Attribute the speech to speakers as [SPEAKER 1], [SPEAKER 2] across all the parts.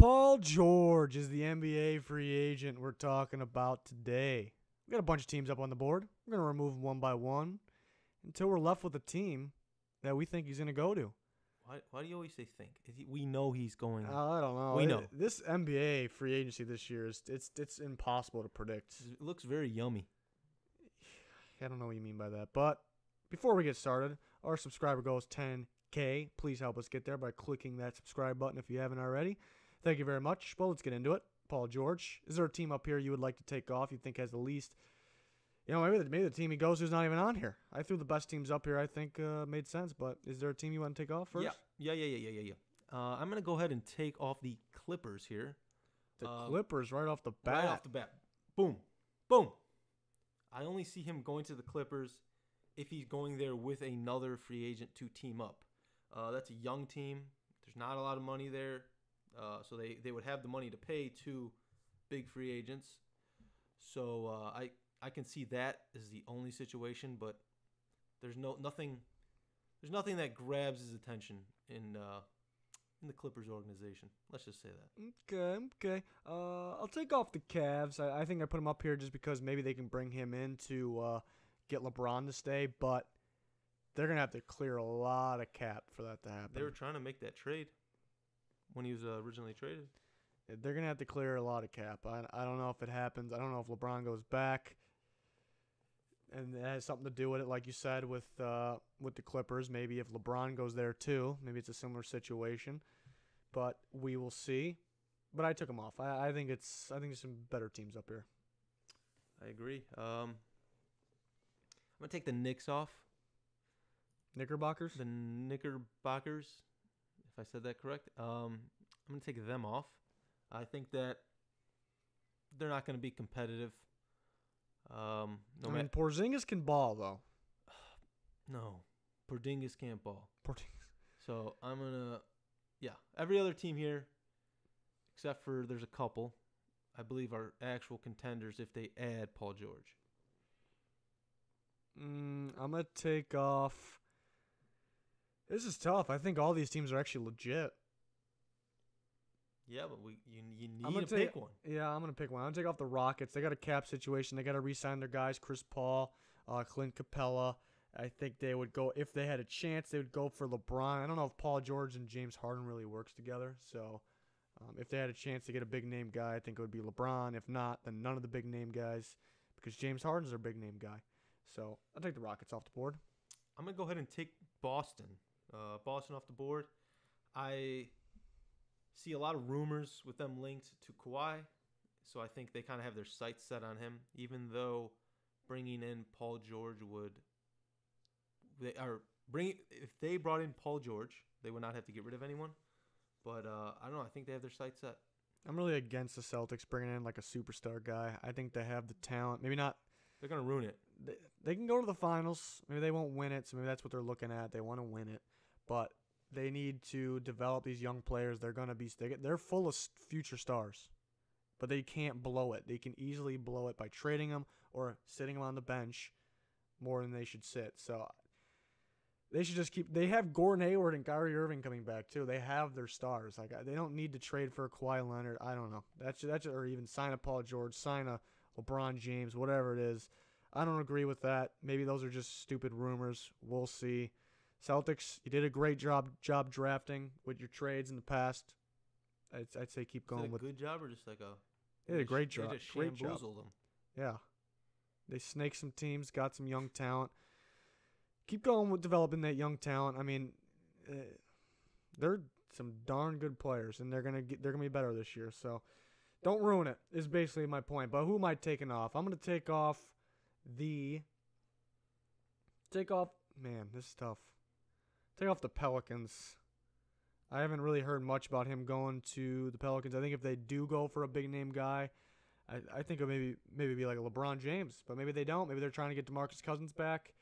[SPEAKER 1] Paul George is the NBA free agent we're talking about today. We got a bunch of teams up on the board. We're going to remove them one by one until we're left with a team that we think he's going to go to.
[SPEAKER 2] Why do you always say think? We know he's going.
[SPEAKER 1] I don't know.
[SPEAKER 2] We know.
[SPEAKER 1] This NBA free agency this year it's impossible to predict.
[SPEAKER 2] It looks very yummy.
[SPEAKER 1] I don't know what you mean by that. But before we get started, our subscriber goal is 10K. Please help us get there by clicking that subscribe button if you haven't already. Thank you very much. Well, let's get into it. Paul George, is there a team up here you would like to take off you think has the least? Maybe the team he goes to is not even on here. I threw the best teams up here I think made sense, but is there a team you want to take off first?
[SPEAKER 2] Yeah. I'm going to go ahead and take off the Clippers here.
[SPEAKER 1] The Clippers right off the bat.
[SPEAKER 2] Right off the bat. Boom. Boom. I only see him going to the Clippers if he's going there with another free agent to team up. That's a young team. There's not a lot of money there. So they would have the money to pay two big free agents. So I can see that as the only situation, but there's nothing that grabs his attention in the Clippers organization. Let's just say that.
[SPEAKER 1] Okay. I'll take off the Cavs. I think I put him up here just because maybe they can bring him in to get LeBron to stay, but they're going to have to clear a lot of cap for that to happen.
[SPEAKER 2] They were trying to make that trade when he was originally traded.
[SPEAKER 1] They're going to have to clear a lot of cap. I don't know if it happens. I don't know if LeBron goes back. And it has something to do with it, like you said, with the Clippers. Maybe if LeBron goes there too, maybe it's a similar situation. But we will see. But I took him off. I think there's some better teams up here.
[SPEAKER 2] I agree. I'm gonna take the Knicks off.
[SPEAKER 1] Knickerbockers?
[SPEAKER 2] The Knickerbockers, if I said that correct. I'm gonna take them off. I think that they're not gonna be competitive.
[SPEAKER 1] Porzingis can ball though.
[SPEAKER 2] No, Porzingis can't ball.
[SPEAKER 1] Porzingis.
[SPEAKER 2] So I'm gonna, every other team here, except for there's a couple, I believe are actual contenders if they add Paul George.
[SPEAKER 1] I'm gonna take off. This is tough. I think all these teams are actually legit.
[SPEAKER 2] Yeah, but you need to pick one.
[SPEAKER 1] Yeah, I'm going to pick one. I'm going to take off the Rockets. They got a cap situation. They got to re-sign their guys, Chris Paul, Clint Capella. I think they would go, if they had a chance, they would go for LeBron. I don't know if Paul George and James Harden really works together. So if they had a chance to get a big-name guy, I think it would be LeBron. If not, then none of the big-name guys because James Harden's their big-name guy. So I'll take the Rockets off the board.
[SPEAKER 2] I'm going to go ahead and take Boston. Boston off the board. I see a lot of rumors with them linked to Kawhi, so I think they kind of have their sights set on him, even though bringing in Paul George if they brought in Paul George, they would not have to get rid of anyone, but I don't know, I think they have their sights set.
[SPEAKER 1] I'm really against the Celtics bringing in like a superstar guy. I think they have the talent, maybe not.
[SPEAKER 2] They're going to ruin it.
[SPEAKER 1] They can go to the finals, maybe they won't win it, so maybe that's what they're looking at, they want to win it, but they need to develop these young players. They're full of future stars, but they can't blow it. They can easily blow it by trading them or sitting them on the bench more than they should sit. So they should just keep. They have Gordon Hayward and Kyrie Irving coming back too. They have their stars. Like they don't need to trade for a Kawhi Leonard. I don't know. That's or even sign a Paul George, sign a LeBron James, whatever it is. I don't agree with that. Maybe those are just stupid rumors. We'll see. Celtics, you did a great job drafting with your trades in the past. I'd say keep going with.
[SPEAKER 2] Is it a good job or just like a?
[SPEAKER 1] They did a great job.
[SPEAKER 2] They just
[SPEAKER 1] great job.
[SPEAKER 2] them.
[SPEAKER 1] Yeah, they snaked some teams, got some young talent. Keep going with developing that young talent. I mean, they're some darn good players, and they're gonna be better this year. So, don't ruin it. Is basically my point. But who am I taking off? I'm gonna take off the. Man, this is tough. Take off the Pelicans. I haven't really heard much about him going to the Pelicans. I think if they do go for a big-name guy, I think it would maybe be like a LeBron James. But maybe they don't. Maybe they're trying to get DeMarcus Cousins back.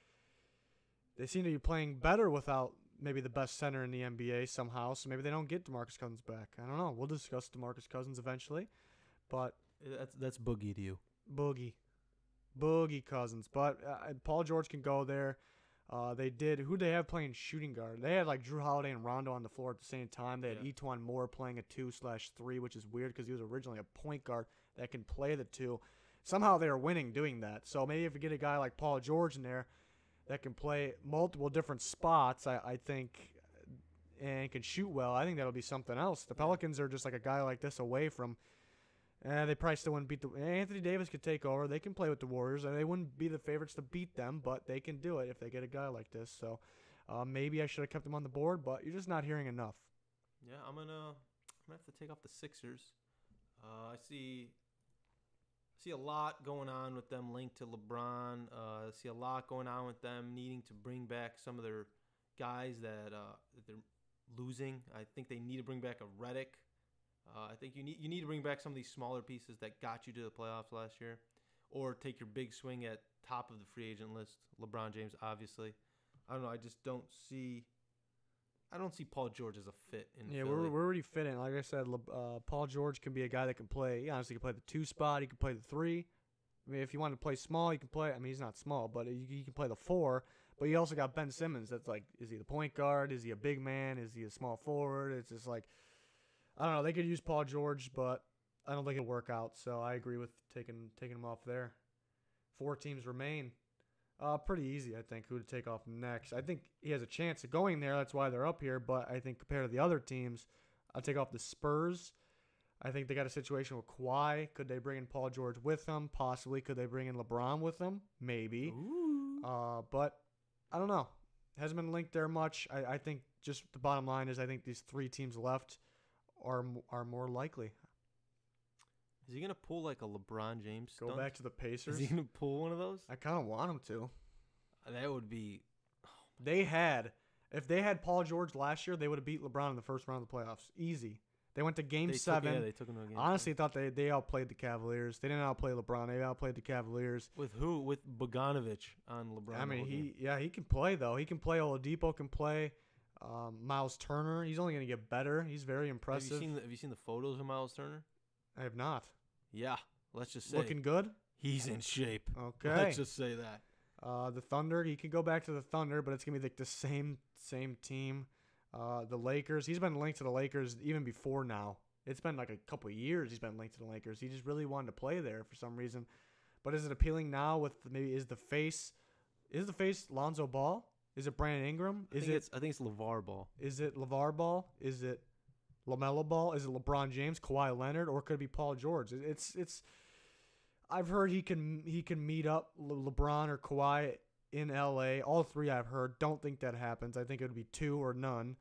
[SPEAKER 1] They seem to be playing better without maybe the best center in the NBA somehow. So maybe they don't get DeMarcus Cousins back. I don't know. We'll discuss DeMarcus Cousins eventually. But
[SPEAKER 2] that's Boogie to you.
[SPEAKER 1] Boogie Cousins. But Paul George can go there. Who they have playing shooting guard? They had like Drew Holiday and Rondo on the floor at the same time. They had Etuan Moore playing a 2/3, which is weird because he was originally a point guard that can play the two. Somehow they are winning doing that. So maybe if you get a guy like Paul George in there that can play multiple different spots, I think, and can shoot well, I think that'll be something else. The Pelicans are just like a guy like this away from. They probably still wouldn't beat the. Anthony Davis could take over. They can play with the Warriors, and they wouldn't be the favorites to beat them, but they can do it if they get a guy like this. So maybe I should have kept them on the board, but you're just not hearing enough.
[SPEAKER 2] Yeah, I'm gonna have to take off the Sixers. I see a lot going on with them linked to LeBron. I see a lot going on with them needing to bring back some of their guys that they're losing. I think they need to bring back a Redick. I think you need to bring back some of these smaller pieces that got you to the playoffs last year, or take your big swing at top of the free agent list. LeBron James, obviously. I don't know. I just don't see. I don't see Paul George as a fit in Philly.
[SPEAKER 1] We're already fitting. Like I said, Paul George can be a guy that can play. He honestly can play the 2 spot. He can play the 3. I mean, if you want to play small, he can play. I mean, he's not small, but he can play the 4. But you also got Ben Simmons. That's like, is he the point guard? Is he a big man? Is he a small forward? It's just like, I don't know. They could use Paul George, but I don't think it'll work out. So I agree with taking him off there. 4 teams remain. Pretty easy, I think, who to take off next. I think he has a chance of going there. That's why they're up here. But I think compared to the other teams, I'll take off the Spurs. I think they got a situation with Kawhi. Could they bring in Paul George with them? Possibly. Could they bring in LeBron with them? Maybe. But I don't know. Hasn't been linked there much. I think just the bottom line is I think these 3 teams left are more likely.
[SPEAKER 2] Is he going to pull like a LeBron James stunt?
[SPEAKER 1] Go back to the Pacers?
[SPEAKER 2] Is he going to pull one of those?
[SPEAKER 1] I kind of want him to.
[SPEAKER 2] That would be...
[SPEAKER 1] If they had Paul George last year, they would have beat LeBron in the first round of the playoffs. Easy. They went to Game 7.
[SPEAKER 2] They took him to a game.
[SPEAKER 1] Honestly, thought they outplayed the Cavaliers. They didn't outplay LeBron. They outplayed the Cavaliers.
[SPEAKER 2] With who? With Bogdanovich on LeBron.
[SPEAKER 1] I mean, he can play, though. He can play. Oladipo can play. Miles Turner, he's only going to get better. He's very impressive.
[SPEAKER 2] Have you seen the photos of Miles Turner?
[SPEAKER 1] I have not.
[SPEAKER 2] Yeah, let's just say.
[SPEAKER 1] Looking good?
[SPEAKER 2] He's in shape.
[SPEAKER 1] Okay.
[SPEAKER 2] Let's just say that.
[SPEAKER 1] The Thunder, he can go back to the Thunder, but it's going to be like the same team. The Lakers, he's been linked to the Lakers even before now. It's been like a couple of years he's been linked to the Lakers. He just really wanted to play there for some reason. But is it appealing now with maybe is the face Lonzo Ball? Is it Brandon Ingram?
[SPEAKER 2] I think it's LeVar Ball.
[SPEAKER 1] Is it LeVar Ball? Is it LaMelo Ball? Is it LeBron James, Kawhi Leonard, or could it be Paul George? It's. I've heard he can meet up LeBron or Kawhi in LA. All 3 I've heard. Don't think that happens. I think it would be 2 or none.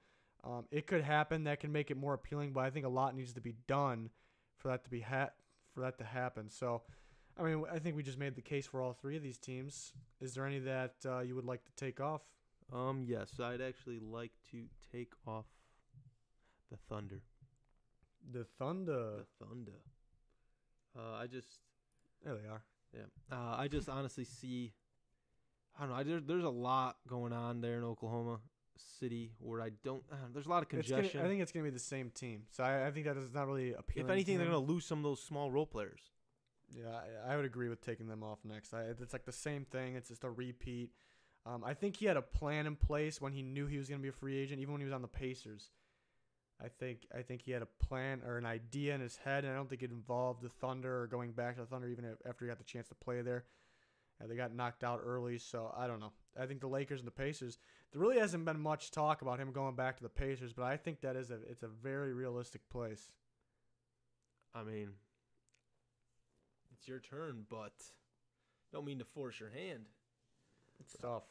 [SPEAKER 1] It could happen. That can make it more appealing, but I think a lot needs to be done for that to happen. So, I mean, I think we just made the case for all 3 of these teams. Is there any that you would like to take off?
[SPEAKER 2] Yes, I'd actually like to take off the Thunder.
[SPEAKER 1] The Thunder. There they are.
[SPEAKER 2] Yeah. I just honestly see. I don't know. There's a lot going on there in Oklahoma City where I don't. There's a lot of congestion.
[SPEAKER 1] I think it's gonna be the same team. So I think that is not really appealing.
[SPEAKER 2] If anything, they're gonna lose some of those small role players.
[SPEAKER 1] Yeah, I would agree with taking them off next. It's like the same thing. It's just a repeat. I think he had a plan in place when he knew he was going to be a free agent, even when he was on the Pacers. I think he had a plan or an idea in his head, and I don't think it involved the Thunder or going back to the Thunder even after he got the chance to play there. They got knocked out early, so I don't know. I think the Lakers and the Pacers, there really hasn't been much talk about him going back to the Pacers, but I think it's a very realistic place.
[SPEAKER 2] I mean, it's your turn, but don't mean to force your hand.
[SPEAKER 1] It's tough.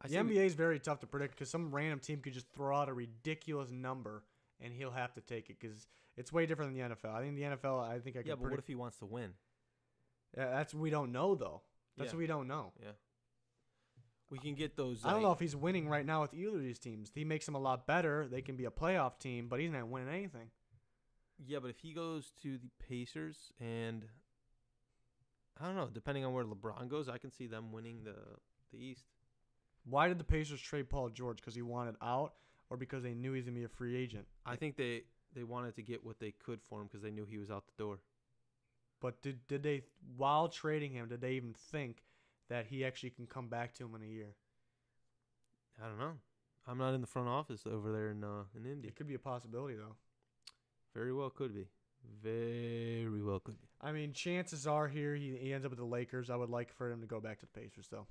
[SPEAKER 1] The NBA is very tough to predict because some random team could just throw out a ridiculous number and he'll have to take it because it's way different than the NFL. I think the NFL, I can
[SPEAKER 2] predict. But what if he wants to win?
[SPEAKER 1] Yeah, that's what we don't know, though. That's what we don't know.
[SPEAKER 2] Yeah. We can get those.
[SPEAKER 1] I don't know if he's winning right now with either of these teams. He makes them a lot better. They can be a playoff team, but he's not winning anything.
[SPEAKER 2] Yeah, but if he goes to the Pacers and I don't know, depending on where LeBron goes, I can see them winning the East.
[SPEAKER 1] Why did the Pacers trade Paul George? Because he wanted out or because they knew he was going to be a free agent?
[SPEAKER 2] I think they wanted to get what they could for him because they knew he was out the door.
[SPEAKER 1] But did they, while trading him, did they even think that he actually can come back to him in a year?
[SPEAKER 2] I don't know. I'm not in the front office over there in Indy.
[SPEAKER 1] It could be a possibility, though.
[SPEAKER 2] Very well could be. Very well could be.
[SPEAKER 1] I mean, chances are here he ends up with the Lakers. I would like for him to go back to the Pacers, though.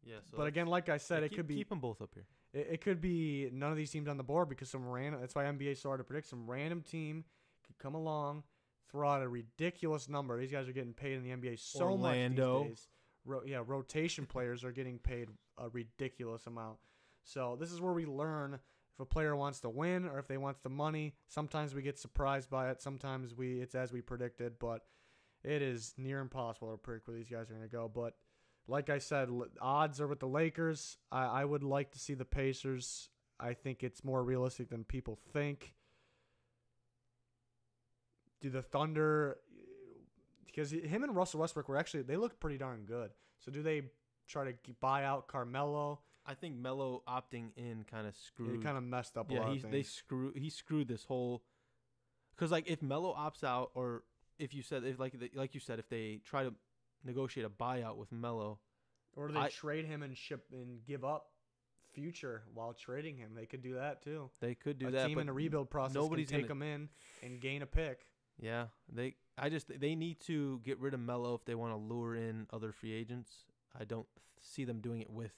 [SPEAKER 2] Yeah. So
[SPEAKER 1] but again, like I said, it could be
[SPEAKER 2] keep them both up here.
[SPEAKER 1] It could be none of these teams on the board because some random. That's why NBA started to predict some random team could come along, throw out a ridiculous number. These guys are getting paid in the NBA so
[SPEAKER 2] Orlando.
[SPEAKER 1] much these days. Rotation players are getting paid a ridiculous amount. So this is where we learn if a player wants to win or if they want the money. Sometimes we get surprised by it. Sometimes it's as we predicted, but it is near impossible to predict where these guys are going to go. But like I said, odds are with the Lakers. I would like to see the Pacers. I think it's more realistic than people think. Do the Thunder, because him and Russell Westbrook they looked pretty darn good. So do they try to buy out Carmelo?
[SPEAKER 2] I think Melo opting in kind of screwed.
[SPEAKER 1] It kind of messed up a lot of things.
[SPEAKER 2] He screwed this whole. Because like if Melo opts out, or if you said like you said, if they try to negotiate a buyout with Melo,
[SPEAKER 1] or do they trade him and give up future while trading him? They could do that too.
[SPEAKER 2] They could do
[SPEAKER 1] a
[SPEAKER 2] that.
[SPEAKER 1] Team in a rebuild process can take him in and gain a pick.
[SPEAKER 2] Yeah, they need to get rid of Melo if they want to lure in other free agents. I don't see them doing it with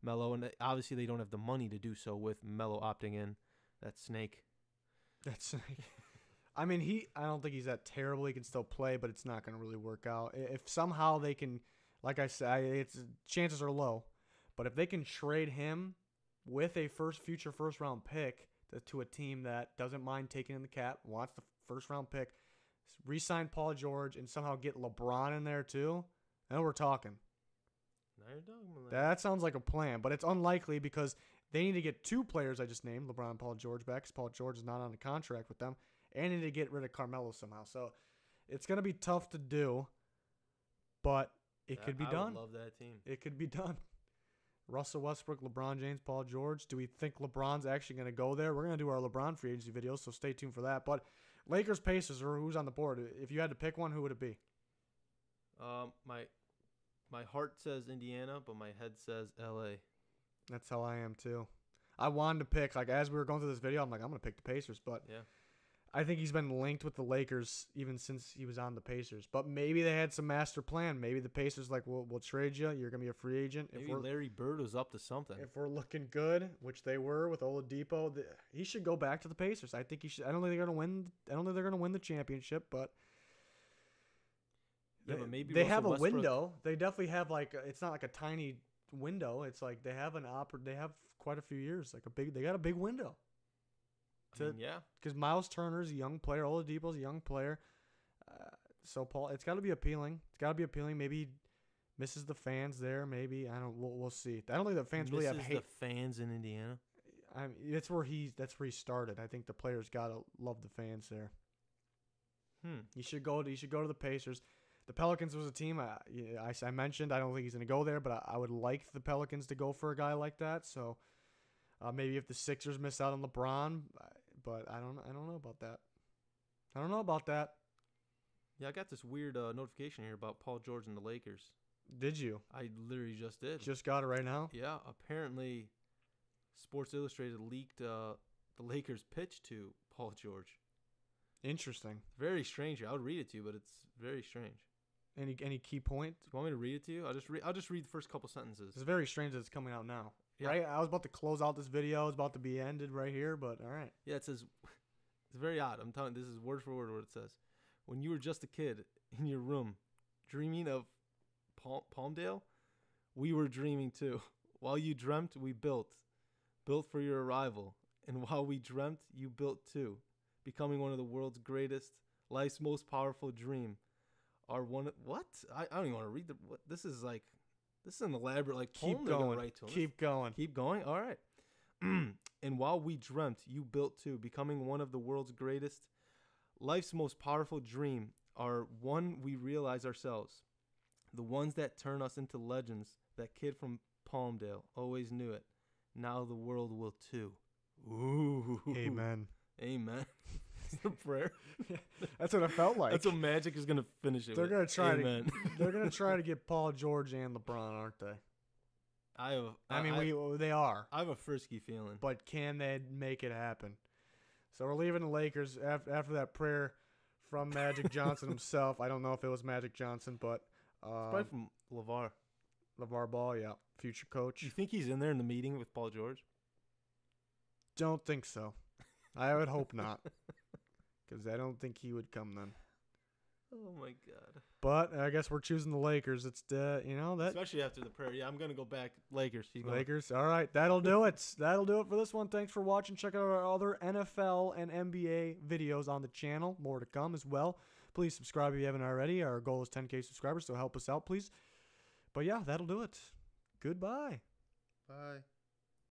[SPEAKER 2] Melo, and obviously they don't have the money to do so with Melo opting in. That's snake.
[SPEAKER 1] I mean, I don't think he's that terrible. He can still play, but it's not going to really work out. If somehow they can, like I said, chances are low, but if they can trade him with a future first round pick to a team that doesn't mind taking in the cap, wants the first round pick, re-sign Paul George, and somehow get LeBron in there too, then we're talking. That sounds like a plan, but it's unlikely because they need to get two players I just named, LeBron and Paul George, back because Paul George is not on a contract with them, and they need to get rid of Carmelo somehow. So it's going to be tough to do, but it could be done.
[SPEAKER 2] I would love that team.
[SPEAKER 1] It could be done. Russell Westbrook, LeBron James, Paul George. Do we think LeBron's actually going to go there? We're going to do our LeBron free agency videos, so stay tuned for that. But Lakers, Pacers, or who's on the board? If you had to pick one, who would it be?
[SPEAKER 2] My heart says Indiana, but my head says LA.
[SPEAKER 1] That's how I am too. I wanted to pick, like as we were going through this video, I'm like, I'm going to pick the Pacers, but
[SPEAKER 2] yeah.
[SPEAKER 1] I think he's been linked with the Lakers even since he was on the Pacers. But maybe they had some master plan. Maybe the Pacers like, we'll trade you. You're going to be a free agent.
[SPEAKER 2] Maybe Larry Bird was up to something.
[SPEAKER 1] If we're looking good, which they were with Oladipo, he should go back to the Pacers. I think he should. I don't think they're going to win. I don't think they're going to win the championship, but
[SPEAKER 2] yeah, but maybe
[SPEAKER 1] they have a window. They definitely have it's not like a tiny window. It's like they have they have quite a few years. They got a big window.
[SPEAKER 2] Yeah. Because
[SPEAKER 1] Miles Turner's a young player. Oladipo's a young player. So Paul, it's got to be appealing. Maybe he misses the fans there. Maybe we'll see. I don't think the fans really have hate.
[SPEAKER 2] The fans in Indiana.
[SPEAKER 1] I mean, that's where he started. I think the players gotta love the fans there. He should go to the Pacers. The Pelicans was a team I mentioned. I don't think he's going to go there, but I would like the Pelicans to go for a guy like that. So maybe if the Sixers miss out on LeBron, but I don't know about that.
[SPEAKER 2] Yeah, I got this weird notification here about Paul George and the Lakers.
[SPEAKER 1] Did you?
[SPEAKER 2] I literally just did.
[SPEAKER 1] Just got it right now?
[SPEAKER 2] Yeah, apparently Sports Illustrated leaked the Lakers' pitch to Paul George.
[SPEAKER 1] Interesting.
[SPEAKER 2] Very strange. I would read it to you, but it's very strange.
[SPEAKER 1] Any key point?
[SPEAKER 2] Do you want me to read it to you? I'll just read the first couple sentences.
[SPEAKER 1] It's very strange that it's coming out now.
[SPEAKER 2] Yeah.
[SPEAKER 1] Right? I was about to close out this video. It's about to be ended right here, but all right.
[SPEAKER 2] Yeah, it says, it's very odd. I'm telling you, this is word for word what it says. When you were just a kid in your room, dreaming of Palmdale, we were dreaming too. While you dreamt, we built for your arrival. And while we dreamt, you built too, becoming one of the world's greatest, life's most powerful dream. What? I don't even want to read this is an elaborate poem.
[SPEAKER 1] Keep going.
[SPEAKER 2] Right to
[SPEAKER 1] Keep going.
[SPEAKER 2] Keep going. All right. And while we dreamt, you built too, becoming one of the world's greatest, life's most powerful dream are one we realize ourselves. The ones that turn us into legends. That kid from Palmdale always knew it. Now the world will too. Ooh.
[SPEAKER 1] Amen.
[SPEAKER 2] Amen. That's a prayer.
[SPEAKER 1] That's what it felt like.
[SPEAKER 2] That's what Magic is gonna finish it.
[SPEAKER 1] They're
[SPEAKER 2] with.
[SPEAKER 1] gonna try
[SPEAKER 2] Amen.
[SPEAKER 1] They're gonna try to get Paul George and LeBron, aren't they? They are.
[SPEAKER 2] I have a frisky feeling.
[SPEAKER 1] But can they make it happen? So we're leaving the Lakers after that prayer from Magic Johnson himself. I don't know if it was Magic Johnson, but
[SPEAKER 2] it's probably from
[SPEAKER 1] LeVar Ball, yeah, future coach.
[SPEAKER 2] You think he's in there in the meeting with Paul George?
[SPEAKER 1] Don't think so. I would hope not, because I don't think he would come then.
[SPEAKER 2] Oh my God!
[SPEAKER 1] But I guess we're choosing the Lakers. It's that
[SPEAKER 2] especially after the prayer. Yeah, I'm gonna go back Lakers.
[SPEAKER 1] Lakers. All right, that'll do it. That'll do it for this one. Thanks for watching. Check out our other NFL and NBA videos on the channel. More to come as well. Please subscribe if you haven't already. Our goal is 10K subscribers, so help us out, please. But yeah, that'll do it. Goodbye.
[SPEAKER 2] Bye.